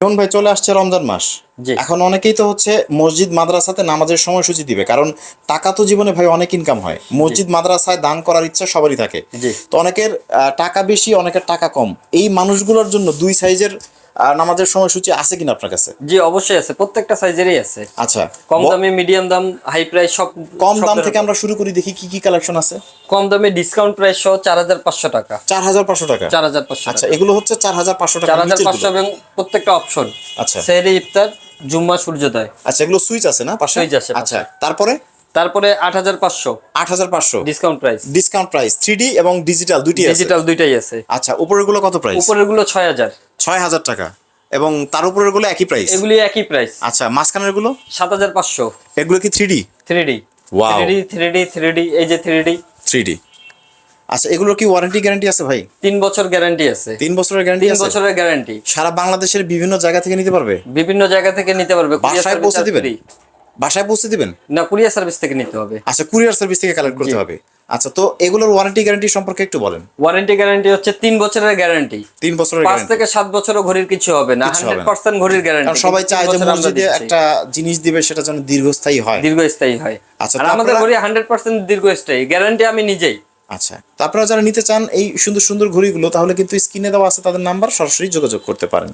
যেমন ভাই চলে আসছে রমজান মাস, জি। এখন অনেকেই তো হচ্ছে মসজিদ মাদ্রাসাতে নামাজের সময়সূচি দিবে, কারণ টাকা তো জীবনে ভাই অনেক ইনকাম হয়, মসজিদ মাদ্রাসায় দান করার ইচ্ছা সবারই থাকে। জি। তো অনেকের টাকা বেশি, অনেকের টাকা কম, এই মানুষগুলোর জন্য দুই সাইজের নামাজের সময়সূচি আছে কিনা আপনার কাছে? জি, অবশ্যই আছে, প্রত্যেকটা সাইজেরই আছে। আচ্ছা, কম দামি, মিডিয়াম দাম, হাই প্রাইস, সব কম সব দাম ধরনের থেকে আমরা শুরু করি, দেখি কি কি কালেকশন আছে। কম দামে ডিসকাউন্ট প্রাইস সহ 4,500 টাকা। 4,500 টাকা? 4,500 আচ্ছা, টাকা। এগুলো হচ্ছে 4,500 টাকা 4,500 এবং প্রত্যেকটা অপশন। আচ্ছা সেহরি, ইফতার, জুম্মা, সূর্যোদয়। আচ্ছা, এগুলো সুইচ আছে না পাশে? সুইচ আছে পাশে। আচ্ছা, তারপরে তারপরে 8,500 8,500 discount price. Discount price 3D এবং ডিজিটাল দুইটি আছে? ডিজিটাল দুইটাই আছে। আচ্ছা, উপরের গুলো কত প্রাইস? উপরের গুলো 6,000। 6,000 টাকা, এবং তার উপরের গুলো একই প্রাইস? এগুলি একই প্রাইস। আচ্ছা, মাঝখানের গুলো? 7,500। এগুলো কি 3D? 3D। ওয়াও, 3D, এই যে 3D। 3D। আচ্ছা, এগুলো কি ওয়ারেন্টি গ্যারান্টি আছে ভাই? 3 বছর গ্যারান্টি আছে। 3 বছরের গ্যারান্টি 3 আছে? বছরের গ্যারান্টি। সারা বাংলাদেশের বিভিন্ন জায়গা থেকে নিতে পারবে? বিভিন্ন জায়গা থেকে নিতে পারবে। বাসায় পৌঁছে দিবেন? বাসায় পৌঁছে দিবেন না, কুরিয়ার সার্ভিস থেকে নিতে হবে। আচ্ছা, কুরিয়ার সার্ভিস থেকে কালেক্ট করতে হবে। আচ্ছা, তো এগুলোর ওয়ারেন্টি গ্যারান্টি সম্পর্কে একটু বলেন। ওয়ারেন্টি গ্যারান্টি হচ্ছে 3 বছরের গ্যারান্টি। 3 বছরের 5 গ্যারান্টি? থেকে 7 বছরও ঘড়ির কিছু হবে না, 100% ঘড়ির গ্যারান্টি। কারণ সবাই চায় যে মসজিদে একটা জিনিস দিবে সেটা যেন দীর্ঘস্থায়ী হয়, দীর্ঘস্থায়ী হয়। আচ্ছা, আর তো আমাদের আপনারা- ঘড়ি 100% দীর্ঘস্থায়ী, গ্যারান্টি আমি নিজেই। আচ্ছা, তো আপনারা যারা নিতে চান এই সুন্দর সুন্দর ঘড়িগুলো, তাহলে কিন্তু স্ক্রিনে দেওয়া আছে তাদের নাম্বার, সরাসরি যোগাযোগ করতে পারেন।